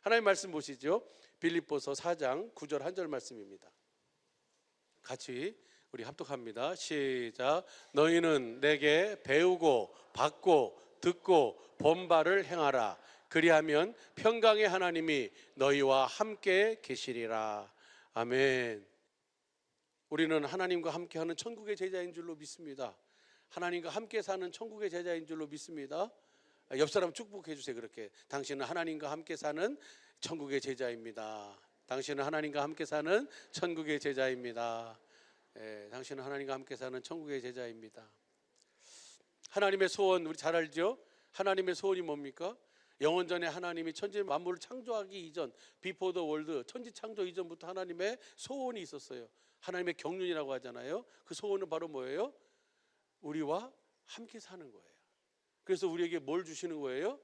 하나님 말씀 보시죠. 빌립보서 4장 9절 한 절 말씀입니다. 같이 우리 합독합니다. 시작. 너희는 내게 배우고 받고 듣고 본 바를 행하라. 그리하면 평강의 하나님이 너희와 함께 계시리라. 아멘. 우리는 하나님과 함께하는 천국의 제자인 줄로 믿습니다. 하나님과 함께 사는 천국의 제자인 줄로 믿습니다. 옆 사람 축복해 주세요. 그렇게 당신은 하나님과 함께 사는 천국의 제자입니다. 당신은 하나님과 함께 사는 천국의 제자입니다. 당신은 하나님과 함께 사는 천국의 제자입니다. 하나님의 소원 우리 잘 알죠? 하나님의 소원이 뭡니까? 영원전에 하나님이 천지 만물을 창조하기 이전, 비포 더 월드, 천지 창조 이전부터 하나님의 소원이 있었어요. 하나님의 경륜이라고 하잖아요. 그 소원은 바로 뭐예요? 우리와 함께 사는 거예요. 그래서 우리에게 뭘 주시는 거예요?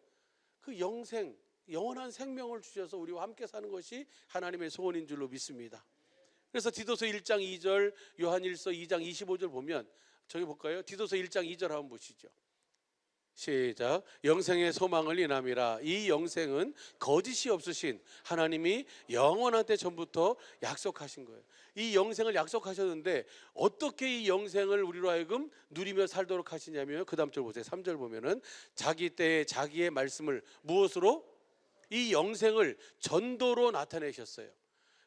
그 영생, 영원한 생명을 주셔서 우리와 함께 사는 것이 하나님의 소원인 줄로 믿습니다. 그래서 디도서 1장 2절, 요한일서 2장 25절 보면 저기 볼까요? 디도서 1장 2절 한번 보시죠. 시작. 영생의 소망을 인함이라. 이 영생은 거짓이 없으신 하나님이 영원한 때 전부터 약속하신 거예요. 이 영생을 약속하셨는데 어떻게 이 영생을 우리로 하여금 누리며 살도록 하시냐면 그 다음 절 보세요. 3절 보면은 자기 때에 자기의 말씀을 무엇으로? 이 영생을 전도로 나타내셨어요.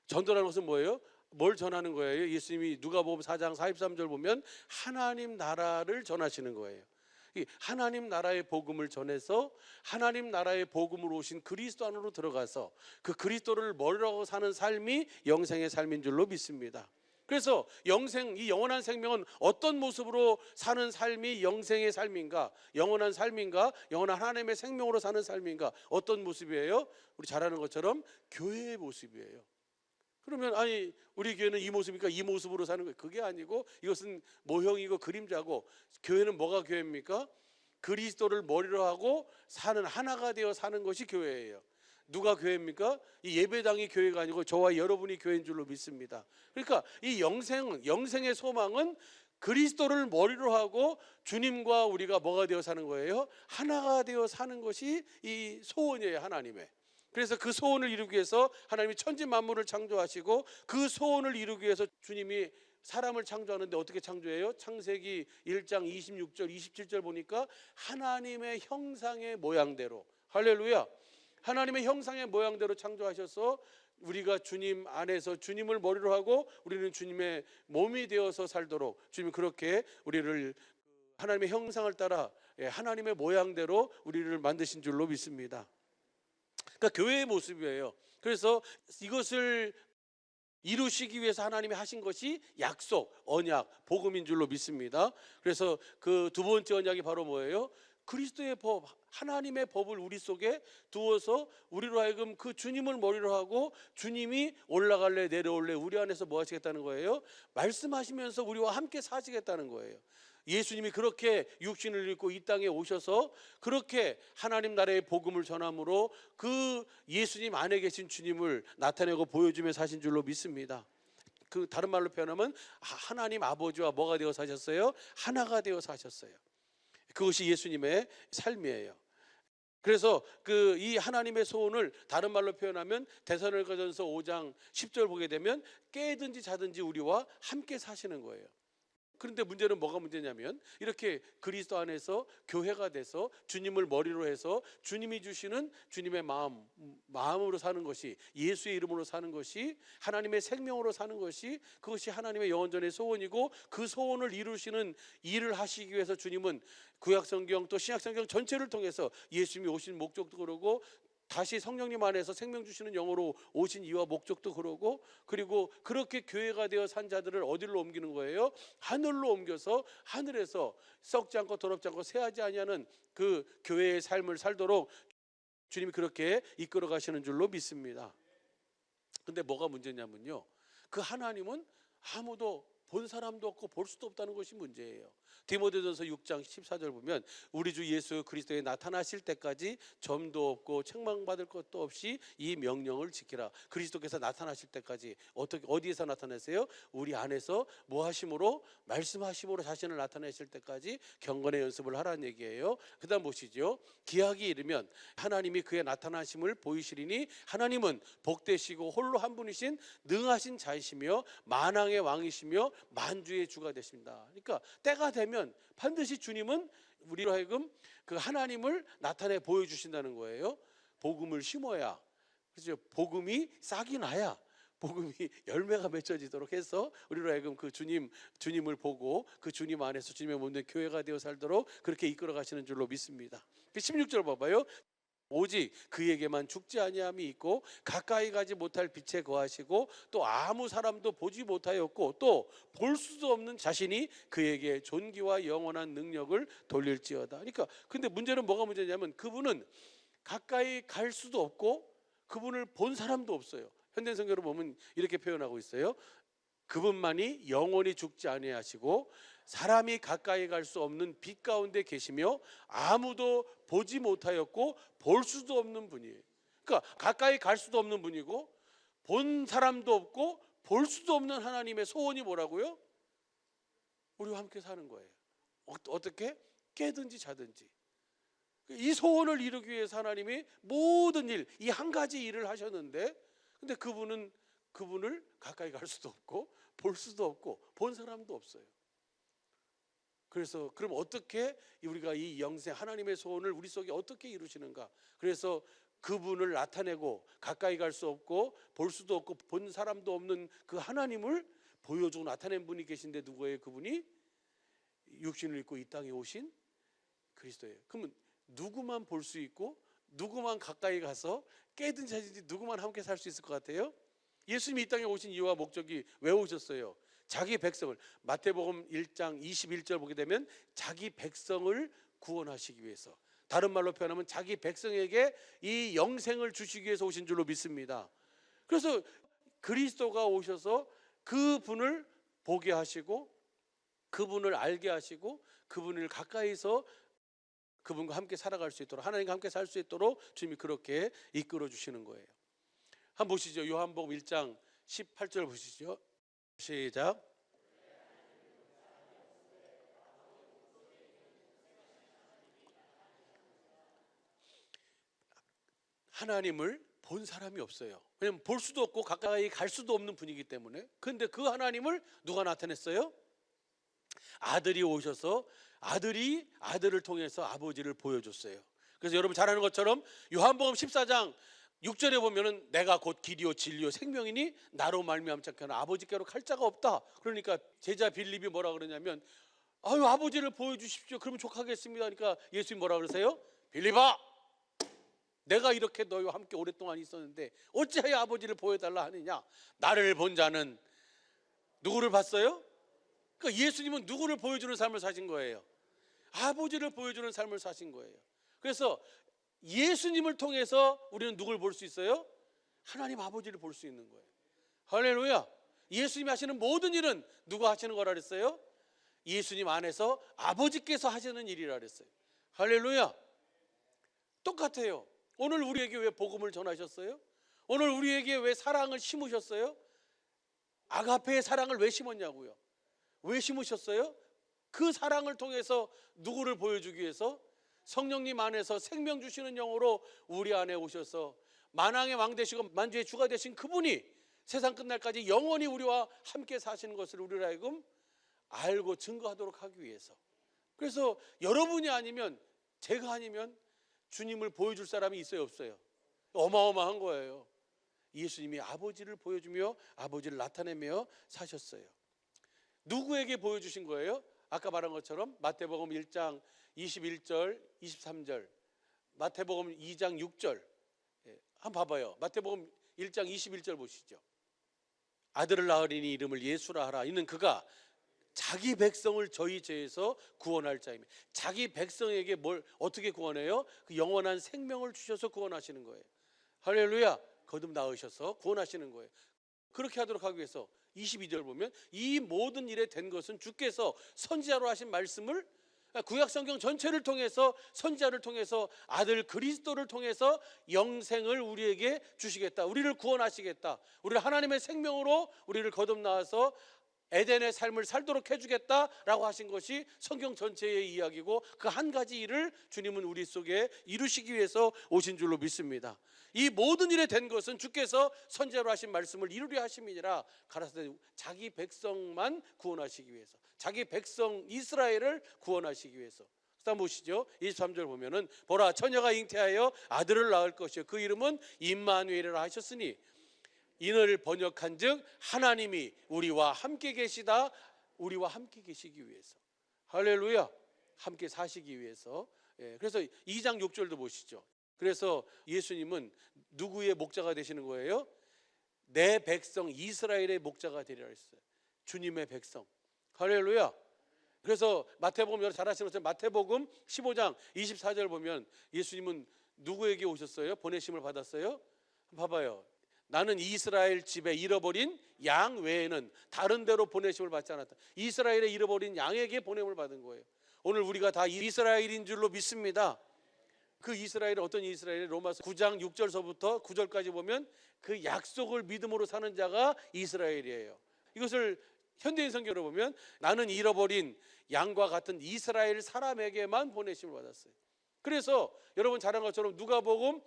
전도라는 것은 뭐예요? 뭘 전하는 거예요? 예수님이 누가복음 4장 43절 보면 하나님 나라를 전하시는 거예요. 하나님 나라의 복음을 전해서 하나님 나라의 복음으로 오신 그리스도 안으로 들어가서 그 그리스도를 머리로 사는 삶이 영생의 삶인 줄로 믿습니다. 그래서 영생, 이 영원한 생명은 어떤 모습으로 사는 삶이 영생의 삶인가? 영원한 삶인가? 영원한 하나님의 생명으로 사는 삶인가? 어떤 모습이에요? 우리 잘 아는 것처럼 교회의 모습이에요. 그러면 아니 우리 교회는 이 모습이니까 이 모습으로 사는 거예요. 그게 아니고 이것은 모형이고 그림자고, 교회는 뭐가 교회입니까? 그리스도를 머리로 하고 사는, 하나가 되어 사는 것이 교회예요. 누가 교회입니까? 이 예배당이 교회가 아니고 저와 여러분이 교회인 줄로 믿습니다. 그러니까 이 영생의 소망은 그리스도를 머리로 하고 주님과 우리가 뭐가 되어 사는 거예요? 하나가 되어 사는 것이 이 소원이에요, 하나님의. 그래서 그 소원을 이루기 위해서 하나님이 천지 만물을 창조하시고 그 소원을 이루기 위해서 주님이 사람을 창조하는데 어떻게 창조해요? 창세기 1장 26절 27절 보니까 하나님의 형상의 모양대로, 할렐루야, 하나님의 형상의 모양대로 창조하셔서 우리가 주님 안에서 주님을 머리로 하고 우리는 주님의 몸이 되어서 살도록 주님이 그렇게 우리를 하나님의 형상을 따라 하나님의 모양대로 우리를 만드신 줄로 믿습니다. 그러니까 교회의 모습이에요. 그래서 이것을 이루시기 위해서 하나님이 하신 것이 약속, 언약, 복음인 줄로 믿습니다. 그래서 그 두 번째 언약이 바로 뭐예요? 그리스도의 법, 하나님의 법을 우리 속에 두어서 우리로 하여금 그 주님을 머리로 하고 주님이 올라갈래 내려올래 우리 안에서 뭐 하시겠다는 거예요? 말씀하시면서 우리와 함께 사시겠다는 거예요. 예수님이 그렇게 육신을 입고 이 땅에 오셔서 그렇게 하나님 나라의 복음을 전함으로 그 예수님 안에 계신 주님을 나타내고 보여주며 사신 줄로 믿습니다. 그 다른 말로 표현하면 하나님 아버지와 뭐가 되어 사셨어요? 하나가 되어 사셨어요. 그것이 예수님의 삶이에요. 그래서 그 이 하나님의 소원을 다른 말로 표현하면 데살로니가전서 5장 10절 보게 되면 깨든지 자든지 우리와 함께 사시는 거예요. 그런데 문제는 뭐가 문제냐면 이렇게 그리스도 안에서 교회가 돼서 주님을 머리로 해서 주님이 주시는 주님의 마음으로 사는 것이, 예수의 이름으로 사는 것이, 하나님의 생명으로 사는 것이, 그것이 하나님의 영원전의 소원이고 그 소원을 이루시는 일을 하시기 위해서 주님은 구약성경 또 신약성경 전체를 통해서 예수님이 오신 목적도 그러고 다시 성령님 안에서 생명 주시는 영으로 오신 이유와 목적도 그러고, 그리고 그렇게 교회가 되어 산 자들을 어디로 옮기는 거예요? 하늘로 옮겨서 하늘에서 썩지 않고 더럽지 않고 새하지 아니하는 그 교회의 삶을 살도록 주님이 그렇게 이끌어 가시는 줄로 믿습니다. 근데 뭐가 문제냐면요, 그 하나님은 아무도 본 사람도 없고 볼 수도 없다는 것이 문제예요. 디모데전서 6장 14절 보면 우리 주 예수 그리스도에 나타나실 때까지 점도 없고 책망받을 것도 없이 이 명령을 지키라. 그리스도께서 나타나실 때까지 어디에서 나타내세요? 우리 안에서 뭐 하심으로? 말씀하심으로 자신을 나타내실 때까지 경건의 연습을 하라는 얘기예요. 그 다음 보시죠. 기약이 이르면 하나님이 그의 나타나심을 보이시리니 하나님은 복되시고 홀로 한 분이신 능하신 자이시며 만왕의 왕이시며 만주의 주가 되십니다. 그러니까 때가 되면 반드시 주님은 우리로 하여금 그 하나님을 나타내 보여주신다는 거예요. 복음을 심어야, 그렇죠? 복음이 싹이 나야 복음이 열매가 맺혀지도록 해서 우리로 하여금 그 주님을 보고 그 주님 안에서 주님의 몸된 교회가 되어 살도록 그렇게 이끌어 가시는 줄로 믿습니다. 16절 봐봐요. 오직 그에게만 죽지 아니함이 있고 가까이 가지 못할 빛에 거하시고 또 아무 사람도 보지 못하였고 또 볼 수도 없는 자신이 그에게 존귀와 영원한 능력을 돌릴지어다. 그러니까 근데 문제는 뭐가 문제냐면 그분은 가까이 갈 수도 없고 그분을 본 사람도 없어요. 현대성경으로 보면 이렇게 표현하고 있어요. 그분만이 영원히 죽지 아니하시고 사람이 가까이 갈 수 없는 빛 가운데 계시며 아무도 보지 못하였고 볼 수도 없는 분이에요. 그러니까 가까이 갈 수도 없는 분이고 본 사람도 없고 볼 수도 없는 하나님의 소원이 뭐라고요? 우리와 함께 사는 거예요. 어떻게? 깨든지 자든지. 이 소원을 이루기 위해서 하나님이 모든 일, 이 한 가지 일을 하셨는데 근데 그분을 가까이 갈 수도 없고 볼 수도 없고 본 사람도 없어요. 그래서 그럼 어떻게 우리가 이 영생 하나님의 소원을 우리 속에 어떻게 이루시는가? 그래서 그분을 나타내고 가까이 갈 수 없고 볼 수도 없고 본 사람도 없는 그 하나님을 보여주고 나타낸 분이 계신데 누구예요? 그분이 육신을 입고 이 땅에 오신 그리스도예요. 그러면 누구만 볼 수 있고 누구만 가까이 가서 깨든지 하든지 누구만 함께 살 수 있을 것 같아요? 예수님이 이 땅에 오신 이유와 목적이 왜 오셨어요? 자기 백성을, 마태복음 1장 21절 보게 되면 자기 백성을 구원하시기 위해서, 다른 말로 표현하면 자기 백성에게 이 영생을 주시기 위해서 오신 줄로 믿습니다. 그래서 그리스도가 오셔서 그분을 보게 하시고 그분을 알게 하시고 그분을 가까이서 그분과 함께 살아갈 수 있도록, 하나님과 함께 살 수 있도록 주님이 그렇게 이끌어 주시는 거예요. 한번 보시죠. 요한복음 1장 18절 보시죠. 시작. 하나님을 본 사람이 없어요. 왜냐하면 볼 수도 없고 가까이 갈 수도 없는 분이기 때문에. 그런데 그 하나님을 누가 나타냈어요? 아들이 오셔서 아들을 통해서 아버지를 보여줬어요. 그래서 여러분 잘 아는 것처럼 요한복음 14장 6절에 보면은 내가 곧 길이요 진리요 생명이니 나로 말미암지 않고는 아버지께로 갈 자가 없다. 그러니까 제자 빌립이 뭐라 그러냐면 아유 아버지를 보여주십시오. 그러면 족하겠습니다. 그러니까 예수님 뭐라 그러세요? 빌립아, 내가 이렇게 너희와 함께 오랫동안 있었는데 어찌하여 아버지를 보여달라 하느냐? 나를 본 자는 누구를 봤어요? 그러니까 예수님은 누구를 보여주는 삶을 사신 거예요? 아버지를 보여주는 삶을 사신 거예요. 그래서 예수님을 통해서 우리는 누굴 볼 수 있어요? 하나님 아버지를 볼 수 있는 거예요. 할렐루야. 예수님이 하시는 모든 일은 누가 하시는 거라 그랬어요? 예수님 안에서 아버지께서 하시는 일이라 그랬어요. 할렐루야. 똑같아요. 오늘 우리에게 왜 복음을 전하셨어요? 오늘 우리에게 왜 사랑을 심으셨어요? 아가페의 사랑을 왜 심었냐고요? 왜 심으셨어요? 그 사랑을 통해서 누구를 보여주기 위해서? 성령님 안에서 생명 주시는 영으로 우리 안에 오셔서 만왕의 왕 되시고 만주의 주가 되신 그분이 세상 끝날까지 영원히 우리와 함께 사시는 것을 우리로 하여금 알고 증거하도록 하기 위해서. 그래서 여러분이 아니면, 제가 아니면 주님을 보여줄 사람이 있어요, 없어요? 어마어마한 거예요. 예수님이 아버지를 보여주며 아버지를 나타내며 사셨어요. 누구에게 보여주신 거예요? 아까 말한 것처럼 마태복음 1장 21절 23절, 마태복음 2장 6절 한번 봐봐요. 마태복음 1장 21절 보시죠. 아들을 낳으리니 이름을 예수라 하라. 이는 그가 자기 백성을 저희 죄에서 구원할 자이며, 자기 백성에게 뭘 어떻게 구원해요? 그 영원한 생명을 주셔서 구원하시는 거예요. 할렐루야. 거듭 낳으셔서 구원하시는 거예요. 그렇게 하도록 하기 위해서 22절 보면 이 모든 일에 된 것은 주께서 선지자로 하신 말씀을 구약성경 전체를 통해서 선지자를 통해서 아들 그리스도를 통해서 영생을 우리에게 주시겠다, 우리를 구원하시겠다, 우리를 하나님의 생명으로 우리를 거듭나와서 에덴의 삶을 살도록 해주겠다라고 하신 것이 성경 전체의 이야기고, 그 한 가지 일을 주님은 우리 속에 이루시기 위해서 오신 줄로 믿습니다. 이 모든 일에 된 것은 주께서 선지자로 하신 말씀을 이루려 하심이니라. 가라사대 자기 백성만 구원하시기 위해서, 자기 백성 이스라엘을 구원하시기 위해서. 그다음 보시죠. 23절 보면은 보라 처녀가 잉태하여 아들을 낳을 것이요 그 이름은 임마누엘이라 하셨으니 이를 번역한즉 하나님이 우리와 함께 계시다. 우리와 함께 계시기 위해서, 할렐루야, 함께 사시기 위해서. 그래서 2장 6절도 보시죠. 그래서 예수님은 누구의 목자가 되시는 거예요? 내 백성 이스라엘의 목자가 되리라 했어요. 주님의 백성, 할렐루야. 그래서 마태복음, 여러분 잘 아시는 것처럼 마태복음 15장 24절 보면 예수님은 누구에게 오셨어요? 보내심을 받았어요? 봐봐요. 나는 이스라엘 집에 잃어버린 양 외에는 다른 데로 보내심을 받지 않았다. 이스라엘에 잃어버린 양에게 보냄을 받은 거예요. 오늘 우리가 다 이스라엘인 줄로 믿습니다. 그 이스라엘은 어떤 이스라엘이? 로마서 9장 6절서부터 9절까지 보면 그 약속을 믿음으로 사는 자가 이스라엘이에요. 이것을 현대인 성경으로 보면 나는 잃어버린 양과 같은 이스라엘 사람에게만 보내심을 받았어요. 그래서 여러분 잘 아는 것처럼 누가복음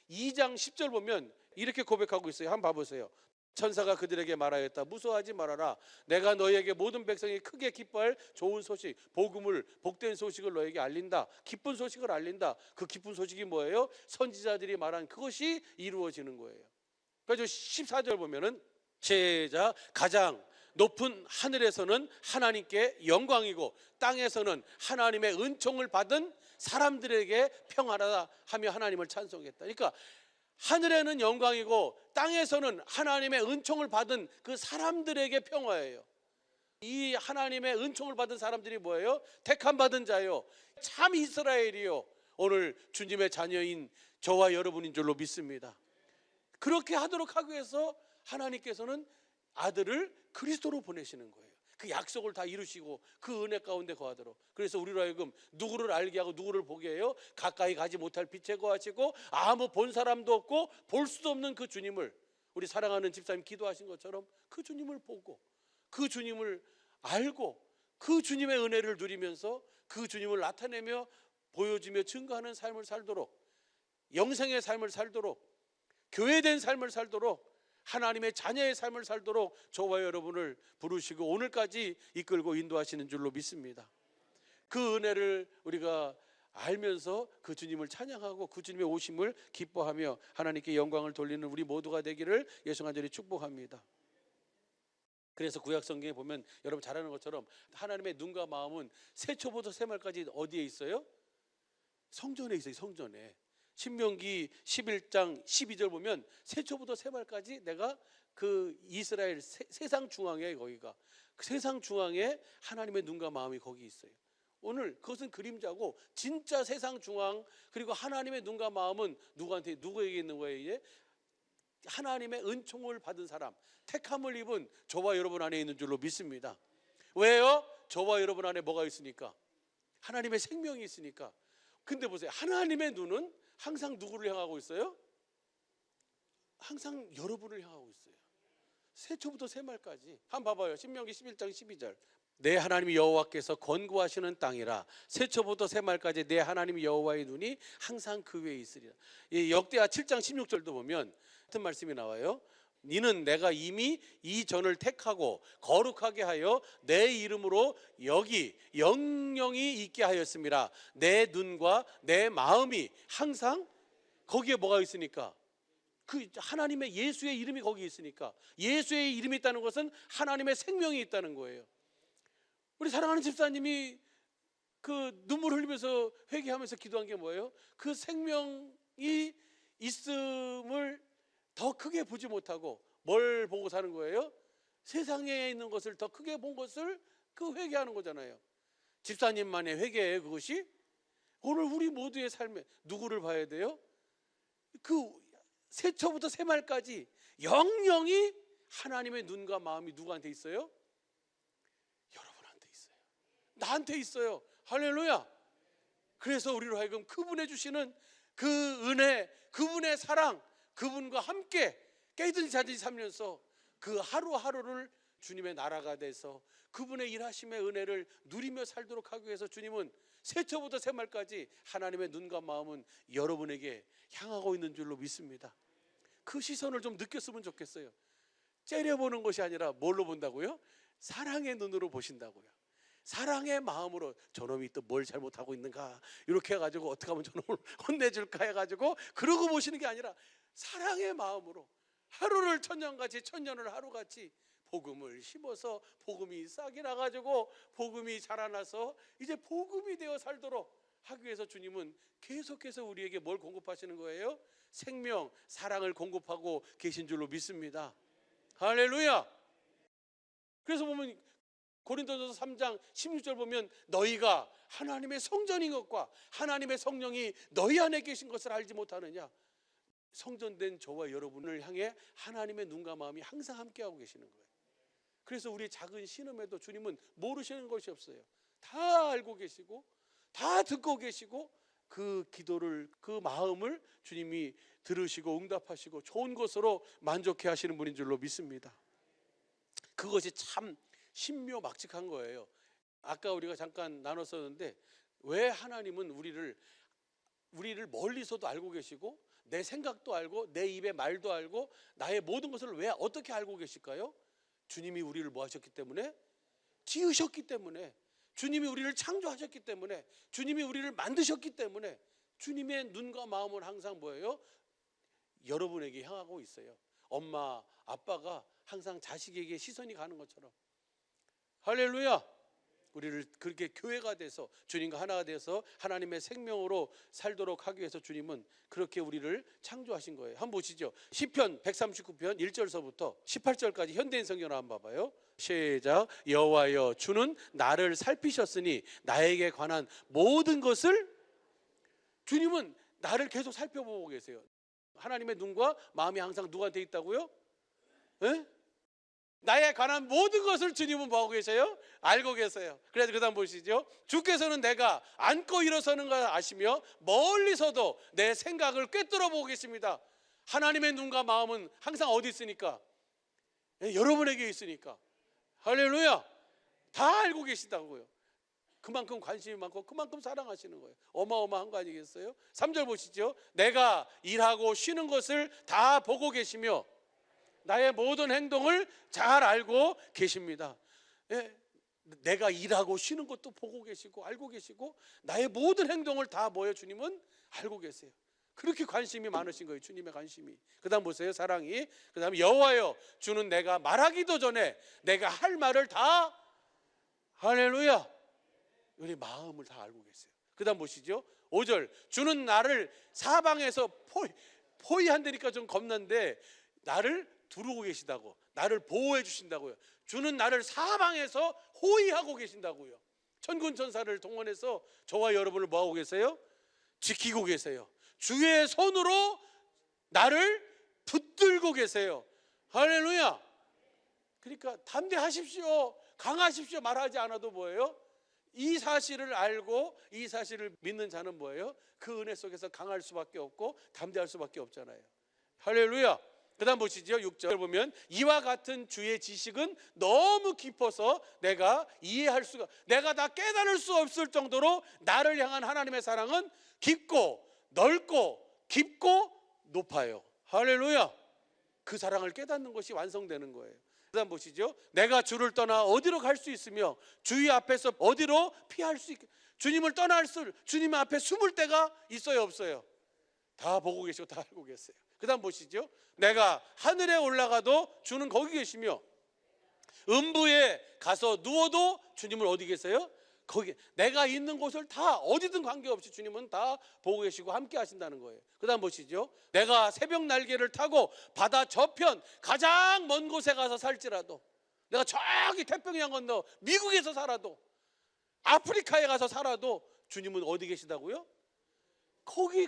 2장 10절 보면 이렇게 고백하고 있어요. 한번 봐보세요. 천사가 그들에게 말하였다. 무서워하지 말아라. 내가 너희에게 모든 백성이 크게 기뻐할 좋은 소식, 복음을, 복된 소식을 너희에게 알린다. 기쁜 소식을 알린다. 그 기쁜 소식이 뭐예요? 선지자들이 말한 그것이 이루어지는 거예요. 그래서 14절 보면은 시작. 가장 높은 하늘에서는 하나님께 영광이고 땅에서는 하나님의 은총을 받은 사람들에게 평안하다 하며 하나님을 찬송했다. 그러니까 하늘에는 영광이고 땅에서는 하나님의 은총을 받은 그 사람들에게 평화예요. 이 하나님의 은총을 받은 사람들이 뭐예요? 택함 받은 자요, 참 이스라엘이요, 오늘 주님의 자녀인 저와 여러분인 줄로 믿습니다. 그렇게 하도록 하기 위해서 하나님께서는 아들을 그리스도로 보내시는 거예요. 그 약속을 다 이루시고 그 은혜 가운데 거하도록. 그래서 우리로 하여금 누구를 알게 하고 누구를 보게 해요? 가까이 가지 못할 빛에 거하시고 아무 본 사람도 없고 볼 수도 없는 그 주님을, 우리 사랑하는 집사님 기도하신 것처럼 그 주님을 보고 그 주님을 알고 그 주님의 은혜를 누리면서 그 주님을 나타내며 보여주며 증거하는 삶을 살도록, 영생의 삶을 살도록, 교회된 삶을 살도록, 하나님의 자녀의 삶을 살도록 저와 여러분을 부르시고 오늘까지 이끌고 인도하시는 줄로 믿습니다. 그 은혜를 우리가 알면서 그 주님을 찬양하고 그 주님의 오심을 기뻐하며 하나님께 영광을 돌리는 우리 모두가 되기를 예수 간절히 축복합니다. 그래서 구약성경에 보면 여러분 잘 아는 것처럼 하나님의 눈과 마음은 세초부터 세말까지 어디에 있어요? 성전에 있어요. 성전에. 신명기 11장 12절 보면 세초부터 세말까지 내가 그 이스라엘 세상 중앙에, 거기가 그 세상 중앙에 하나님의 눈과 마음이 거기 있어요. 오늘 그것은 그림자고 진짜 세상 중앙, 그리고 하나님의 눈과 마음은 누구에게 있는 거예요? 이제 하나님의 은총을 받은 사람, 택함을 입은 저와 여러분 안에 있는 줄로 믿습니다. 왜요? 저와 여러분 안에 뭐가 있으니까? 하나님의 생명이 있으니까. 근데 보세요, 하나님의 눈은 항상 누구를 향하고 있어요? 항상 여러분을 향하고 있어요. 세초부터 세말까지. 한번 봐봐요. 신명기 11장 12절. 내 하나님 여호와께서 권고하시는 땅이라 세초부터 세말까지 내 하나님 여호와의 눈이 항상 그 위에 있으리라. 이 역대하 7장 16절도 보면 같은 말씀이 나와요. 니는 내가 이미 이 전을 택하고 거룩하게 하여 내 이름으로 여기 영영이 있게 하였습니다. 내 눈과 내 마음이 항상 거기에 뭐가 있으니까? 그 하나님의 예수의 이름이 거기 있으니까. 예수의 이름이 있다는 것은 하나님의 생명이 있다는 거예요. 우리 사랑하는 집사님이 그 눈물 흘리면서 회개하면서 기도한 게 뭐예요? 그 생명이 있음을 더 크게 보지 못하고 뭘 보고 사는 거예요? 세상에 있는 것을 더 크게 본 것을 그 회개하는 거잖아요. 집사님만의 회개예요, 그것이? 오늘 우리 모두의 삶에 누구를 봐야 돼요? 그 세초부터 세말까지 영영이 하나님의 눈과 마음이 누구한테 있어요? 여러분한테 있어요. 나한테 있어요. 할렐루야. 그래서 우리로 하여금 그분의 주시는 그 은혜, 그분의 사랑, 그분과 함께 깨든지 자든지 살면서 그 하루하루를 주님의 나라가 돼서 그분의 일하심의 은혜를 누리며 살도록 하기 위해서 주님은 새초부터 새말까지 하나님의 눈과 마음은 여러분에게 향하고 있는 줄로 믿습니다. 그 시선을 좀 느꼈으면 좋겠어요. 째려보는 것이 아니라 뭘로 본다고요? 사랑의 눈으로 보신다고요. 사랑의 마음으로 저놈이 또 뭘 잘못하고 있는가 이렇게 해가지고 어떻게 하면 저놈을 혼내줄까 해가지고 그러고 보시는 게 아니라 사랑의 마음으로 하루를 천년같이 천년을 하루같이 복음을 심어서 복음이 싹이 나가지고 복음이 자라나서 이제 복음이 되어 살도록 하기 위해서 주님은 계속해서 우리에게 뭘 공급하시는 거예요? 생명, 사랑을 공급하고 계신 줄로 믿습니다. 할렐루야. 그래서 보면 고린도전서 3장 16절 보면 너희가 하나님의 성전인 것과 하나님의 성령이 너희 안에 계신 것을 알지 못하느냐. 성전된 저와 여러분을 향해 하나님의 눈과 마음이 항상 함께하고 계시는 거예요. 그래서 우리 작은 신음에도 주님은 모르시는 것이 없어요. 다 알고 계시고 다 듣고 계시고 그 기도를, 그 마음을 주님이 들으시고 응답하시고 좋은 것으로 만족해 하시는 분인 줄로 믿습니다. 그것이 참 신묘막측한 거예요. 아까 우리가 잠깐 나눴었는데 왜 하나님은 우리를 멀리서도 알고 계시고 내 생각도 알고 내 입의 말도 알고 나의 모든 것을 왜 어떻게 알고 계실까요? 주님이 우리를 뭐 하셨기 때문에? 지으셨기 때문에, 주님이 우리를 창조하셨기 때문에, 주님이 우리를 만드셨기 때문에 주님의 눈과 마음은 항상 뭐예요? 여러분에게 향하고 있어요. 엄마, 아빠가 항상 자식에게 시선이 가는 것처럼. 할렐루야. 우리를 그렇게 교회가 돼서 주님과 하나가 돼서 하나님의 생명으로 살도록 하기 위해서 주님은 그렇게 우리를 창조하신 거예요. 한번 보시죠. 시편 139편 1절서부터 18절까지 현대인 성경을 한번 봐봐요. 시작. 여호와여 주는 나를 살피셨으니 나에게 관한 모든 것을, 주님은 나를 계속 살펴보고 계세요. 하나님의 눈과 마음이 항상 누구한테 있다고요? 에? 나에 관한 모든 것을 주님은 뭐하고 계세요? 알고 계세요. 그래서 그 다음 보시죠. 주께서는 내가 앉고 일어서는 걸 아시며 멀리서도 내 생각을 꿰뚫어 보고 계십니다. 하나님의 눈과 마음은 항상 어디 있으니까? 여러분에게 있으니까. 할렐루야. 다 알고 계시다고요. 그만큼 관심이 많고 그만큼 사랑하시는 거예요. 어마어마한 거 아니겠어요? 3절 보시죠. 내가 일하고 쉬는 것을 다 보고 계시며 나의 모든 행동을 잘 알고 계십니다. 예, 내가 일하고 쉬는 것도 보고 계시고 알고 계시고 나의 모든 행동을 다 뭐예요? 주님은 알고 계세요. 그렇게 관심이 많으신 거예요. 주님의 관심이. 그 다음 보세요. 사랑이. 그 다음 여호와여 주는 내가 말하기도 전에 내가 할 말을 다, 할렐루야, 우리 마음을 다 알고 계세요. 그 다음 보시죠. 5절 주는 나를 사방에서 포위한다니까 좀 겁난데 나를 두르고 계시다고, 나를 보호해 주신다고요. 주는 나를 사방에서 호위하고 계신다고요. 천군 천사를 동원해서 저와 여러분을 뭐하고 계세요? 지키고 계세요. 주의 손으로 나를 붙들고 계세요. 할렐루야. 그러니까 담대하십시오, 강하십시오 말하지 않아도 뭐예요? 이 사실을 알고 이 사실을 믿는 자는 뭐예요? 그 은혜 속에서 강할 수밖에 없고 담대할 수밖에 없잖아요. 할렐루야. 그 다음 보시죠. 6절 보면 이와 같은 주의 지식은 너무 깊어서 내가 이해할 수가, 내가 다 깨달을 수 없을 정도로 나를 향한 하나님의 사랑은 깊고 넓고 깊고 높아요. 할렐루야. 그 사랑을 깨닫는 것이 완성되는 거예요. 그 다음 보시죠. 내가 주를 떠나 어디로 갈 수 있으며 주의 앞에서 어디로 피할 수 있게, 주님을 떠날 수, 주님 앞에 숨을 데가 있어요 없어요? 다 보고 계시고 다 알고 계세요. 그 다음 보시죠. 내가 하늘에 올라가도 주는 거기 계시며 음부에 가서 누워도 주님은 어디 계세요? 거기. 내가 있는 곳을 다 어디든 관계없이 주님은 다 보고 계시고 함께 하신다는 거예요. 그 다음 보시죠. 내가 새벽 날개를 타고 바다 저편 가장 먼 곳에 가서 살지라도, 내가 저기 태평양 건너 미국에서 살아도 아프리카에 가서 살아도 주님은 어디 계시다고요?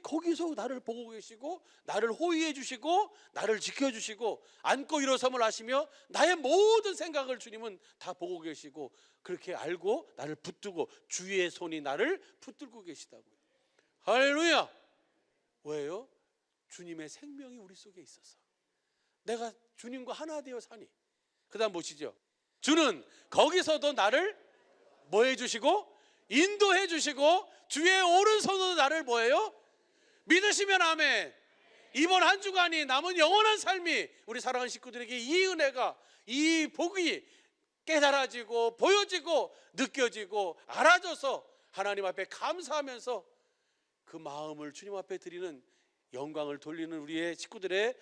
거기서 나를 보고 계시고 나를 호위해 주시고 나를 지켜주시고 안고 일어섬을 하시며 나의 모든 생각을 주님은 다 보고 계시고 그렇게 알고 나를 붙들고 주의 손이 나를 붙들고 계시다고요. 할렐루야. 왜요? 주님의 생명이 우리 속에 있어서 내가 주님과 하나 되어 사니. 그 다음 보시죠. 주는 거기서도 나를 뭐 해주시고 인도해 주시고 주의 오른손으로 나를 뭐예요? 믿으시면 아멘. 이번 한 주간이 남은 영원한 삶이 우리 사랑하는 식구들에게 이 은혜가, 이 복이 깨달아지고 보여지고 느껴지고 알아져서 하나님 앞에 감사하면서 그 마음을 주님 앞에 드리는 영광을 돌리는 우리의 식구들의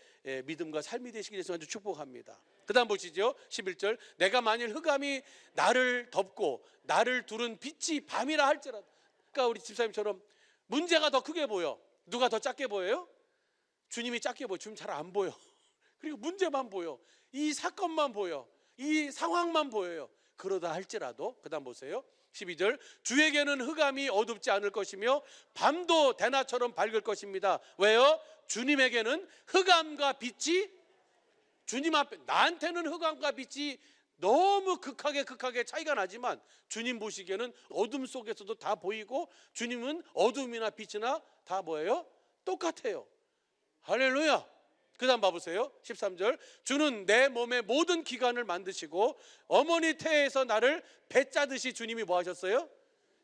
믿음과 삶이 되시기 위해서 아주 축복합니다. 그 다음 보시죠. 11절. 내가 만일 흑암이 나를 덮고 나를 두른 빛이 밤이라 할지라도. 그러니까 우리 집사님처럼 문제가 더 크게 보여. 누가 더 작게 보여요? 주님이 작게 보여. 주님 잘 안 보여. 그리고 문제만 보여. 이 사건만 보여. 이 상황만 보여요. 그러다 할지라도. 그 다음 보세요. 12절. 주에게는 흑암이 어둡지 않을 것이며 밤도 대낮처럼 밝을 것입니다. 왜요? 주님에게는 흑암과 빛이, 주님 앞에, 나한테는 흑암과 빛이 너무 극하게 차이가 나지만 주님 보시기에는 어둠 속에서도 다 보이고 주님은 어둠이나 빛이나 다 뭐예요? 똑같아요. 할렐루야. 그 다음 봐보세요. 13절. 주는 내 몸의 모든 기관을 만드시고 어머니 태에서 나를 배짜듯이 주님이 뭐 하셨어요?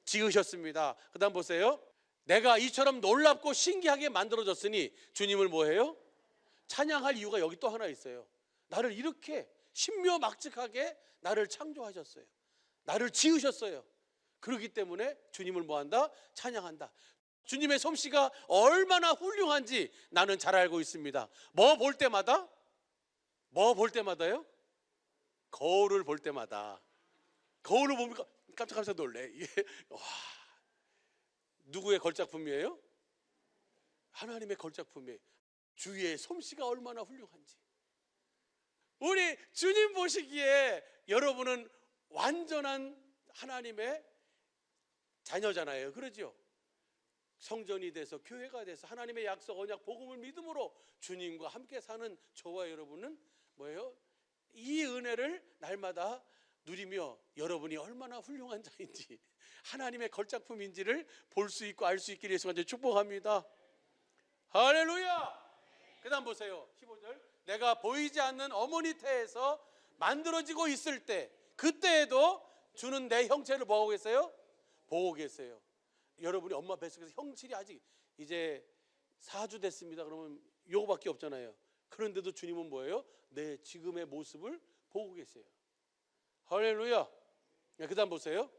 지으셨습니다. 그 다음 보세요. 내가 이처럼 놀랍고 신기하게 만들어졌으니 주님을 뭐 해요? 찬양할 이유가 여기 또 하나 있어요. 나를 이렇게 신묘막측하게 나를 창조하셨어요. 나를 지으셨어요. 그렇기 때문에 주님을 뭐한다? 찬양한다. 주님의 솜씨가 얼마나 훌륭한지 나는 잘 알고 있습니다. 뭐 볼 때마다? 뭐 볼 때마다요? 거울을 볼 때마다. 거울을 보니까 깜짝 놀래. 이게 와, 누구의 걸작품이에요? 하나님의 걸작품이에요. 주의 솜씨가 얼마나 훌륭한지. 우리 주님 보시기에 여러분은 완전한 하나님의 자녀잖아요. 그러죠? 성전이 돼서 교회가 돼서 하나님의 약속 언약 복음을 믿음으로 주님과 함께 사는 저와 여러분은 뭐예요? 이 은혜를 날마다 누리며 여러분이 얼마나 훌륭한 자인지 하나님의 걸작품인지를 볼 수 있고 알 수 있기를 예수 간절히 축복합니다. 할렐루야. 그 다음 보세요. 15절. 내가 보이지 않는 어머니 태에서 만들어지고 있을 때 그때에도 주는 내 형체를 뭐하고 계세요? 보고 계세요. 여러분이 엄마 뱃속에서 형질이 아직 이제 4주 됐습니다. 그러면 요거밖에 없잖아요. 그런데도 주님은 뭐예요? 내 지금의 모습을 보고 계세요. 할렐루야. 그 다음 보세요.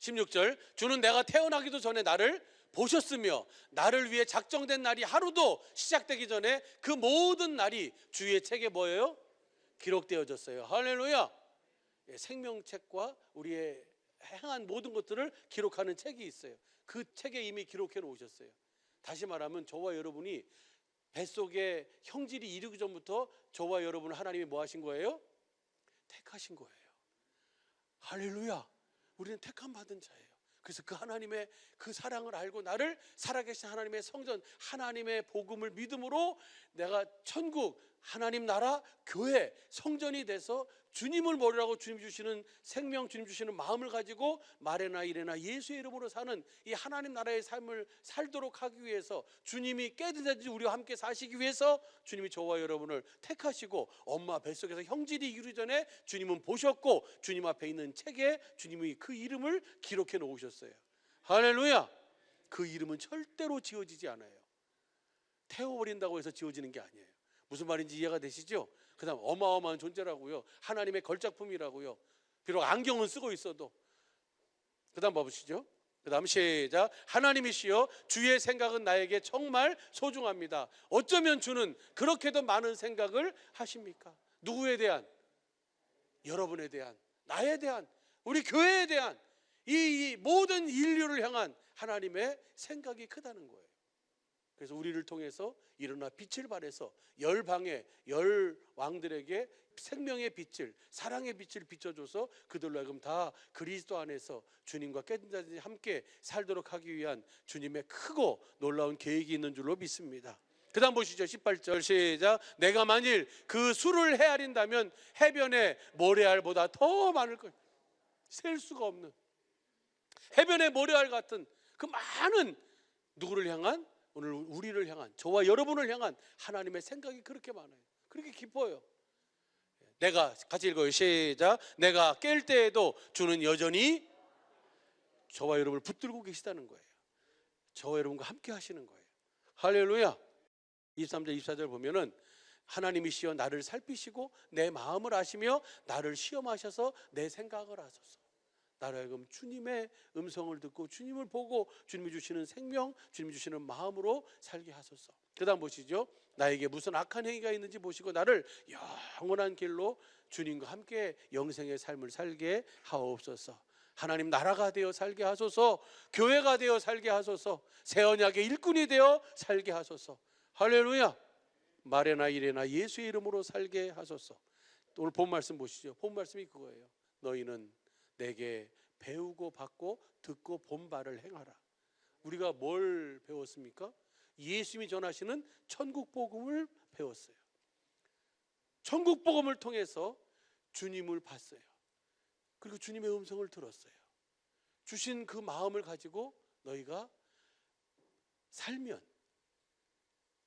16절. 주는 내가 태어나기도 전에 나를 보셨으며 나를 위해 작정된 날이 하루도 시작되기 전에 그 모든 날이 주의 책에 뭐예요? 기록되어졌어요. 할렐루야. 생명책과 우리의 행한 모든 것들을 기록하는 책이 있어요. 그 책에 이미 기록해 놓으셨어요. 다시 말하면 저와 여러분이 뱃속에 형질이 이르기 전부터 저와 여러분을 하나님이 뭐 하신 거예요? 택하신 거예요. 할렐루야. 우리는 택함 받은 자예요. 그래서 그 하나님의 그 사랑을 알고 나를 살아계신 하나님의 성전, 하나님의 복음을 믿음으로 내가 천국, 하나님 나라, 교회, 성전이 돼서 주님을 모르라고 주님 주시는 생명, 주님 주시는 마음을 가지고 말에나 이래나 예수의 이름으로 사는 이 하나님 나라의 삶을 살도록 하기 위해서 주님이 깨닫지 우리와 함께 사시기 위해서 주님이 저와 여러분을 택하시고 엄마 뱃속에서 형질이 이루기 전에 주님은 보셨고 주님 앞에 있는 책에 주님이 그 이름을 기록해 놓으셨어요. 할렐루야. 그 이름은 절대로 지워지지 않아요. 태워버린다고 해서 지워지는 게 아니에요. 무슨 말인지 이해가 되시죠? 그 다음 어마어마한 존재라고요. 하나님의 걸작품이라고요. 비록 안경은 쓰고 있어도. 그 다음 봐보시죠. 그 다음 시작. 하나님이시여 주의 생각은 나에게 정말 소중합니다. 어쩌면 주는 그렇게도 많은 생각을 하십니까? 누구에 대한? 여러분에 대한, 나에 대한, 우리 교회에 대한 이 모든 인류를 향한 하나님의 생각이 크다는 거예요. 그래서 우리를 통해서 일어나 빛을 발해서 열방의 열 왕들에게 생명의 빛을, 사랑의 빛을 비춰줘서 그들로 하여금 다 그리스도 안에서 주님과 깨끗이 함께 살도록 하기 위한 주님의 크고 놀라운 계획이 있는 줄로 믿습니다. 그 다음 보시죠. 18절 시작. 내가 만일 그 수를 헤아린다면 해변의 모래알보다 더 많을 것, 셀 수가 없는 해변의 모래알 같은 그 많은, 누구를 향한? 오늘 우리를 향한, 저와 여러분을 향한 하나님의 생각이 그렇게 많아요. 그렇게 깊어요. 내가, 같이 읽어요. 시작. 내가 깰 때에도 주는 여전히 저와 여러분을 붙들고 계시다는 거예요. 저와 여러분과 함께 하시는 거예요. 할렐루야. 23절 24절 보면은 하나님이시여 나를 살피시고 내 마음을 아시며 나를 시험하셔서 내 생각을 하소서. 나로 하여금 주님의 음성을 듣고 주님을 보고 주님이 주시는 생명, 주님이 주시는 마음으로 살게 하소서. 그 다음 보시죠. 나에게 무슨 악한 행위가 있는지 보시고 나를 영원한 길로 주님과 함께 영생의 삶을 살게 하옵소서. 하나님 나라가 되어 살게 하소서. 교회가 되어 살게 하소서. 새 언약의 일꾼이 되어 살게 하소서. 할렐루야. 말에나 일에나 예수의 이름으로 살게 하소서. 오늘 본 말씀 보시죠. 본 말씀이 그거예요. 너희는 내게 배우고 받고 듣고 본 바를 행하라. 우리가 뭘 배웠습니까? 예수님이 전하시는 천국 복음을 배웠어요. 천국 복음을 통해서 주님을 봤어요. 그리고 주님의 음성을 들었어요. 주신 그 마음을 가지고 너희가 살면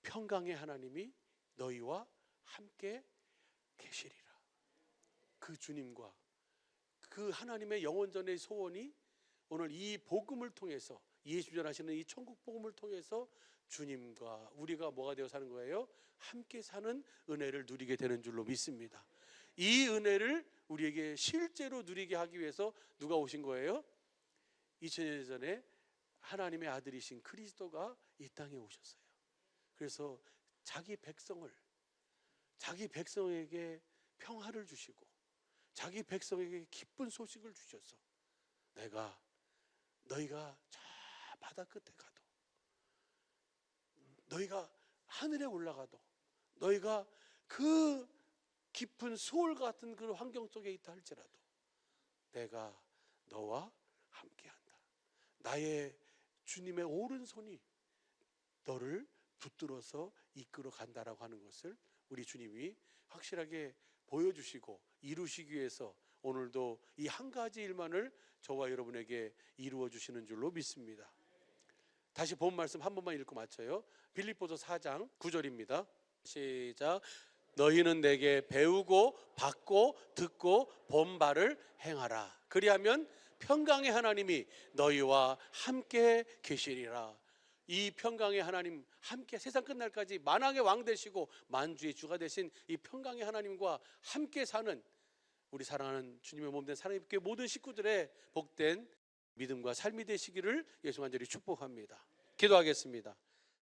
평강의 하나님이 너희와 함께 계시리라. 그 주님과 그 하나님의 영원전의 소원이 오늘 이 복음을 통해서, 예수 전하시는 이 천국 복음을 통해서 주님과 우리가 뭐가 되어 사는 거예요? 함께 사는 은혜를 누리게 되는 줄로 믿습니다. 이 은혜를 우리에게 실제로 누리게 하기 위해서 누가 오신 거예요? 2000년 전에 하나님의 아들이신 그리스도가 이 땅에 오셨어요. 그래서 자기 백성에게 평화를 주시고 자기 백성에게 기쁜 소식을 주셔서 너희가 저 바다 끝에 가도, 너희가 하늘에 올라가도, 너희가 그 깊은 수월 같은 그 환경 속에 있다 할지라도 내가 너와 함께한다. 나의 주님의 오른손이 너를 붙들어서 이끌어 간다라고 하는 것을 우리 주님이 확실하게 보여주시고 이루시기 위해서 오늘도 이 한 가지 일만을 저와 여러분에게 이루어 주시는 줄로 믿습니다. 다시 본 말씀 한 번만 읽고 마쳐요. 빌립보서 4장 9절입니다. 시작. 너희는 내게 배우고 받고 듣고 본 바를 행하라. 그리하면 평강의 하나님이 너희와 함께 계시리라. 이 평강의 하나님, 함께 세상 끝날까지 만왕의 왕 되시고 만주의 주가 되신 이 평강의 하나님과 함께 사는 우리 사랑하는 주님의 몸된 사랑의 교회 모든 식구들의 복된 믿음과 삶이 되시기를 예수 간절히 축복합니다. 기도하겠습니다.